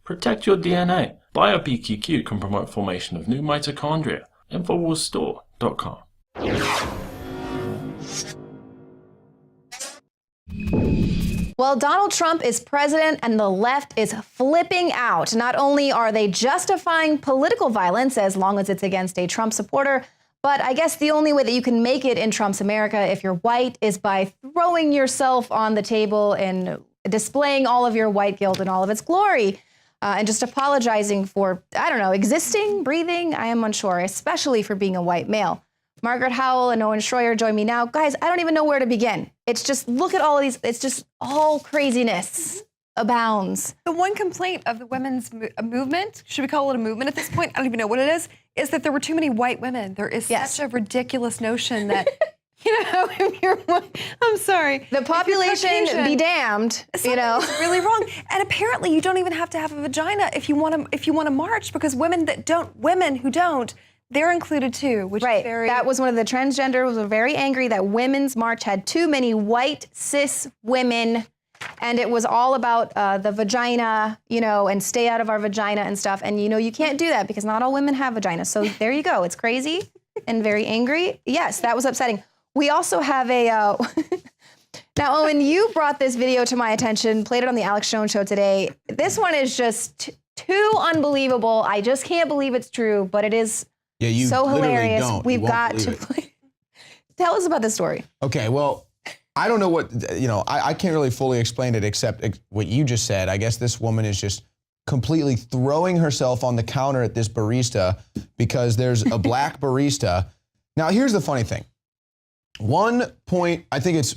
Protect your DNA. BioPQQ can promote formation of new mitochondria. Infowarsstore.com. Well, Donald Trump is president and the left is flipping out. Not only are they justifying political violence as long as it's against a Trump supporter, but I guess the only way that you can make it in Trump's America if you're white is by throwing yourself on the table and displaying all of your white guilt in all of its glory. And just apologizing for, I don't know, existing, breathing, I am unsure, especially for being a white male. Margaret Howell and Owen Schroyer join me now. Guys, I don't even know where to begin. It's just, look at all of these, it's just all craziness abounds. The one complaint of the women's movement, should we call it a movement at this point? I don't even know what it is that there were too many white women. There is such a ridiculous notion that, if you're, I'm sorry. The population be damned, It's really wrong. And apparently you don't even have to have a vagina if you want to march, because women who don't, they're included too, which is very... That was one of the transgenders was very angry that Women's March had too many white cis women, and it was all about the vagina, and stay out of our vagina and stuff. And you can't do that because not all women have vaginas. So there you go. It's crazy and very angry. Yes, that was upsetting. We also have a... Now, Owen, you brought this video to my attention, played it on the Alex Jones Show today. This one is just too unbelievable. I just can't believe it's true, but it is so hilarious. We've got to play. Tell us about this story. Okay, well, I don't know what, I can't really fully explain it except what you just said. I guess this woman is just completely throwing herself on the counter at this barista because there's a black barista. Now, here's the funny thing. I think it's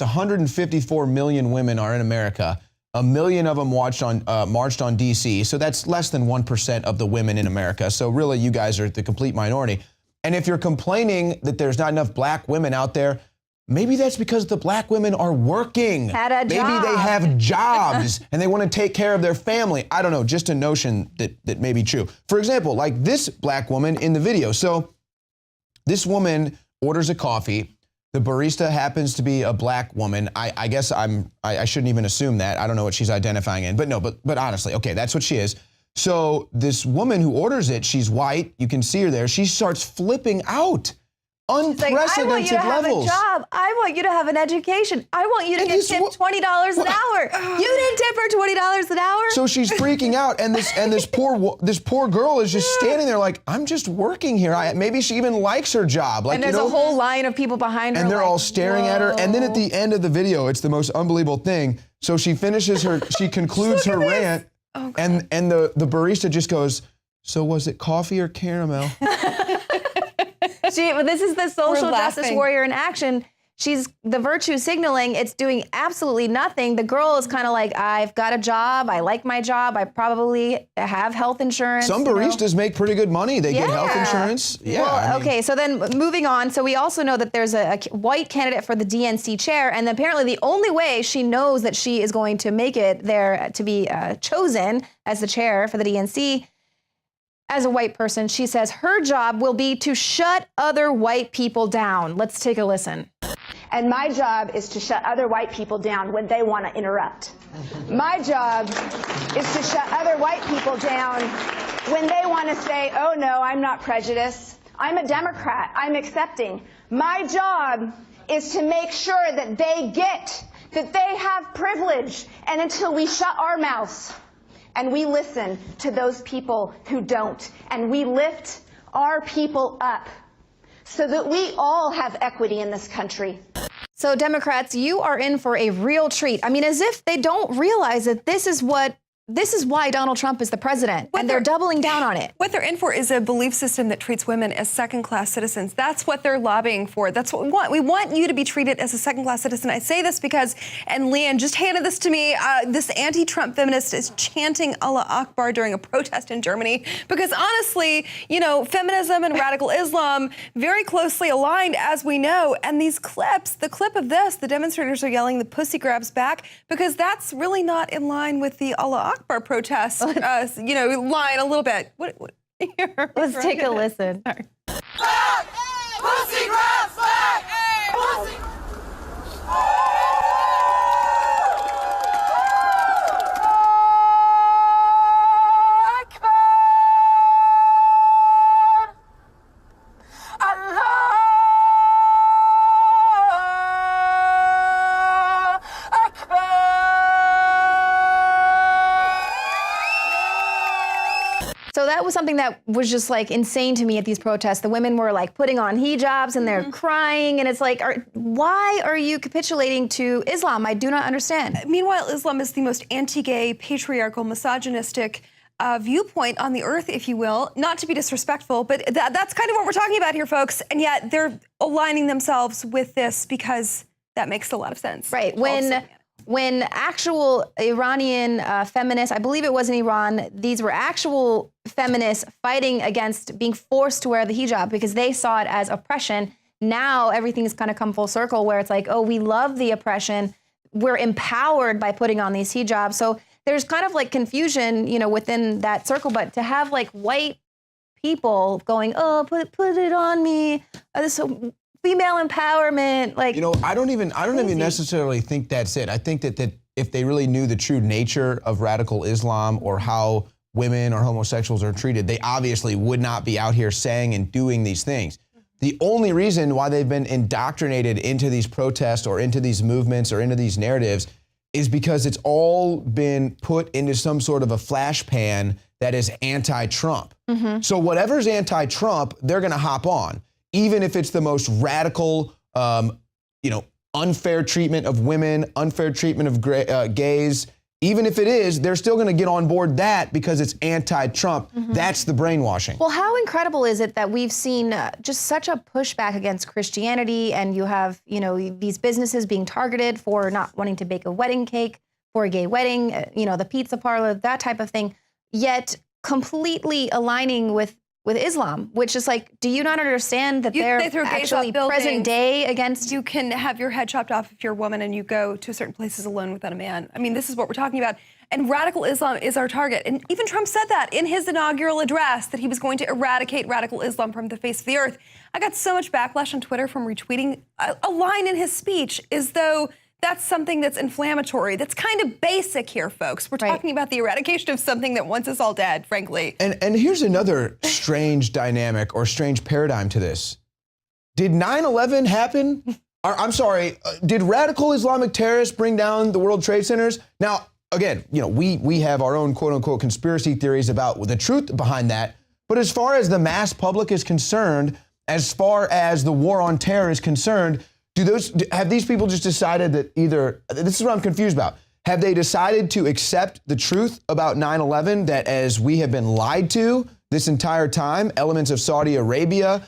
154 million women are in America. 1 million of them marched on DC. So that's less than 1% of the women in America. So really, you guys are the complete minority. And if you're complaining that there's not enough black women out there, maybe that's because the black women are working. Maybe they have jobs and they want to take care of their family. I don't know, just a notion that may be true. For example, like this black woman in the video. So this woman orders a coffee. The barista happens to be a black woman. I guess I shouldn't even assume that. I don't know what she's identifying in, but honestly, okay, that's what she is. So this woman who orders it, she's white. You can see her there. She starts flipping out. Unprecedented levels. I want you to have a job. I want you to have an education. I want you to get tipped $20 an hour. You didn't tip her $20 an hour. So she's freaking out, and this poor girl is just standing there like, I'm just working here. Maybe she even likes her job. Like, and there's a whole line of people behind her. And they're all staring at her. And then at the end of the video, it's the most unbelievable thing. So she finishes she concludes her rant, and the barista just goes, so was it coffee or caramel? This is the social justice warrior in action. She's the virtue signaling. It's doing absolutely nothing. The girl is kind of like, I've got a job. I like my job. I probably have health insurance. Some baristas make pretty good money. They get health insurance. Yeah. Well, okay, so then moving on. So we also know that there's a white candidate for the DNC chair. And apparently the only way she knows that she is going to make it there to be chosen as the chair for the DNC, as a white person, she says her job will be to shut other white people down. Let's take a listen. And my job is to shut other white people down when they want to interrupt. My job is to shut other white people down when they want to say, oh no, I'm not prejudiced. I'm a Democrat. I'm accepting. My job is to make sure that they get that they have privilege. And until we shut our mouths, and we listen to those people who don't, and we lift our people up so that we all have equity in this country. So Democrats, you are in for a real treat. I mean, as if they don't realize that this is why Donald Trump is the president, and they're doubling down on it. What they're in for is a belief system that treats women as second-class citizens. That's what they're lobbying for. That's what we want. We want you to be treated as a second-class citizen. I say this because, and Leanne just handed this to me, this anti-Trump feminist is chanting Allah Akbar during a protest in Germany because honestly, feminism and radical Islam very closely aligned, as we know. And these clips, the clip of this, the demonstrators are yelling the pussy grabs back because that's really not in line with the Allah Akbar protest, line a little bit. Here, let's take a listen. Flag! Pussy grab flag! Pussy! So that was something that was just like insane to me at these protests. The women were like putting on hijabs and they're crying. And it's like, why are you capitulating to Islam? I do not understand. Meanwhile, Islam is the most anti-gay, patriarchal, misogynistic viewpoint on the earth, if you will. Not to be disrespectful, but that's kind of what we're talking about here, folks. And yet they're aligning themselves with this because that makes a lot of sense. Right. When actual Iranian feminists, I believe it was in Iran, these were actual feminists fighting against being forced to wear the hijab because they saw it as oppression. Now everything's kind of come full circle where it's like, oh, we love the oppression. We're empowered by putting on these hijabs. So there's kind of like confusion, you know, within that circle. But to have like white people going, oh, put it on me. This female empowerment, like, you know, I don't even necessarily think that's it. I think that if they really knew the true nature of radical Islam or how women or homosexuals are treated, they obviously would not be out here saying and doing these things. The only reason why they've been indoctrinated into these protests or into these movements or into these narratives is because it's all been put into some sort of a flash pan that is anti-Trump. So whatever's anti-Trump, they're going to hop on. Even if it's the most radical, you know, unfair treatment of women, unfair treatment of gays, even if it is, they're still going to get on board that because it's anti-Trump. That's the brainwashing. Well, how incredible is it that we've seen just such a pushback against Christianity, and you have, you know, these businesses being targeted for not wanting to bake a wedding cake for a gay wedding, you know, the pizza parlor, that type of thing, yet completely aligning with Islam, which is like, do you not understand that they're actually present day against? You can have your head chopped off if you're a woman and you go to certain places alone without a man. I mean, this is what we're talking about. And radical Islam is our target. And even Trump said that in his inaugural address, that he was going to eradicate radical Islam from the face of the earth. I got so much backlash on Twitter from retweeting a line in his speech as though that's something that's inflammatory. That's kind of basic here, folks. We're talking about the eradication of something that wants us all dead, frankly. And here's another strange dynamic or strange paradigm to this. Did 9/11 happen? I'm sorry, did radical Islamic terrorists bring down the World Trade Centers? Now, again, you know, we have our own quote unquote conspiracy theories about the truth behind that. But as far as the mass public is concerned, as far as the war on terror is concerned, have these people just decided that either, this is what I'm confused about, have they decided to accept the truth about 9/11, that as we have been lied to this entire time, elements of Saudi Arabia,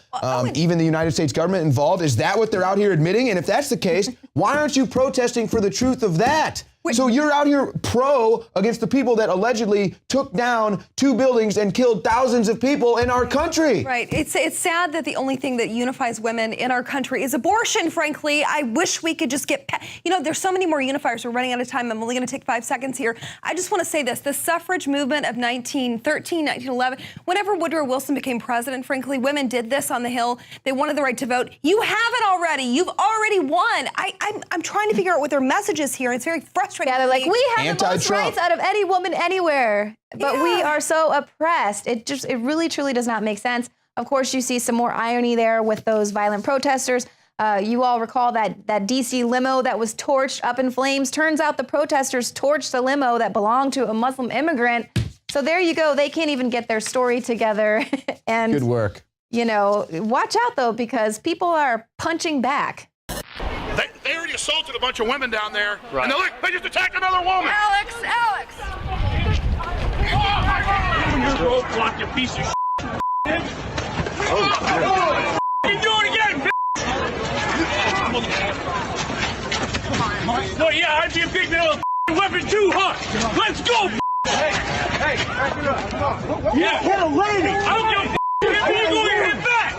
even the United States government involved, is that what they're out here admitting? And if that's the case, why aren't you protesting for the truth of that? So you're out here pro against the people that allegedly took down 2 buildings and killed thousands of people in our country. Right. It's sad that the only thing that unifies women in our country is abortion, frankly. I wish we could just get, you know, there's so many more unifiers. We're running out of time. I'm only going to take 5 seconds here. I just want to say this. The suffrage movement of 1913, 1911, whenever Woodrow Wilson became president, frankly, women did this on the Hill. They wanted the right to vote. You have it already. You've already won. I'm trying to figure out what their message is here. It's very frustrating. Yeah, they're like, we have the most rights out of any woman anywhere, but we are so oppressed. It really, truly does not make sense. Of course, you see some more irony there with those violent protesters. You all recall that DC limo that was torched up in flames. Turns out the protesters torched a limo that belonged to a Muslim immigrant. So there you go. They can't even get their story together. And good work. You know, watch out though, because people are punching back. They already assaulted a bunch of women down there, and they just attacked another woman. Alex! Roadblock, you piece of shit. You do it again, Well, yeah, I'd be a big little weapon too, huh? Let's go, Hey, back it up. Come on. Yeah. Hit a lady. I don't give a you're going to hit back.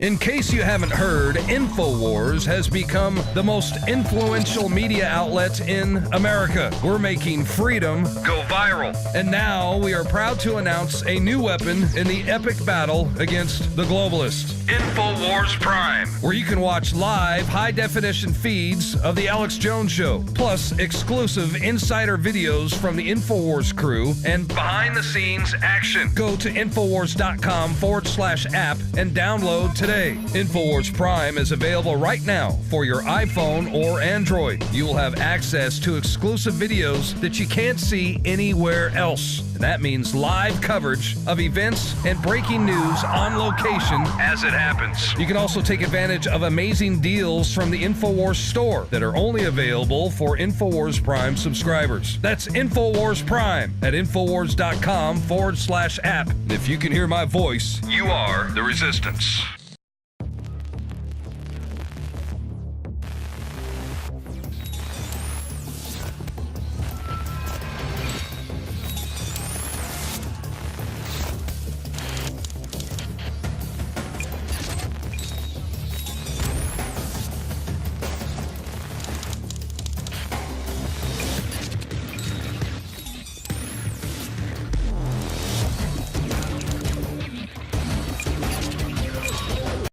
In case you haven't heard, Infowars has become the most influential media outlet in America. We're making freedom go viral. And now we are proud to announce a new weapon in the epic battle against the globalists. Infowars. Infowars Prime, where you can watch live, high-definition feeds of The Alex Jones Show, plus exclusive insider videos from the Infowars crew and behind-the-scenes action. Go to Infowars.com/app and download today. Infowars Prime is available right now for your iPhone or Android. You will have access to exclusive videos that you can't see anywhere else. And that means live coverage of events and breaking news on location as it happens. You can also take advantage of amazing deals from the Infowars store that are only available for Infowars Prime subscribers. That's Infowars Prime at Infowars.com/app. And if you can hear my voice, you are the resistance.